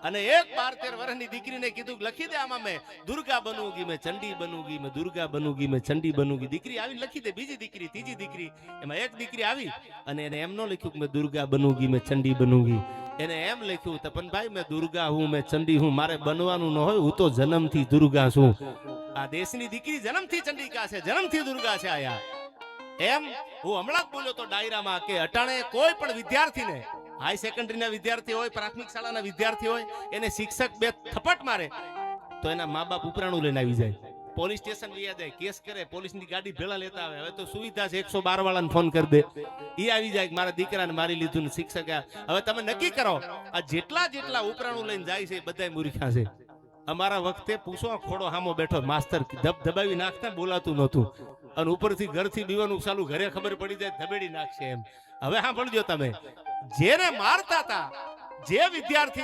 અને એક 12-13 વર્ષની દીકરીને કીધું લખી દે આમાં મેં દુર્ગા બનूंगी મેં ચંડી બનूंगी મેં દુર્ગા બનूंगी મેં ચંડી બનूंगी દીકરી આવી લખી દે બીજી દીકરી ત્રીજી દીકરી એમાં એક દીકરી આવી અને એને એમ ન લખ્યું કે મેં દુર્ગા બનूंगी મેં ચંડી બનूंगी એને એમ લખ્યું તપનભાઈ મેં દુર્ગા હું મેં ચંડી હું મારે બનવાનું ન હોય હું તો જન્મથી દુર્ગા છું આ દેશની દીકરી જન્મથી ચંડિકા છે જન્મથી દુર્ગા છે આયા એમ હું હમણાં જ બોલ્યો તો ડાયરામાં કે અટાણે કોઈ પણ વિદ્યાર્થીને હાઈ સેકન્ડરીના વિદ્યાર્થી હોય પ્રાથમિક શાળાના વિદ્યાર્થી હોય એને શિક્ષક બે થપ્પટ મારે તો એના મા બાપ ઉપરાણું લઈને આવી જાય પોલીસ સ્ટેશન લઈ જાય કેસ કરે પોલીસની ગાડી ભેળા લેતા આવે હવે તો સુવિધા છે 112 વાળાને ફોન કરી દે ઈ આવી જાય મારા દીકરાને મારી લીધું ને શિક્ષક હવે તમે નક્કી કરો આ જેટલા ઉપરાણું લઈને જાય છે બધાય મૂર્ખા છે અમારા વખતે પૂછો ખોડો હામો બેઠો માસ્તર દબાવી નાખતા બોલાતું નહોતું અને ઉપરથી ઘરથી બીવાનું ચાલુ ઘરે ખબર પડી જાય ધબેડી નાખશે એમ હવે સાંભળજો તમે જેને મારતા હતા જે વિદ્યાર્થી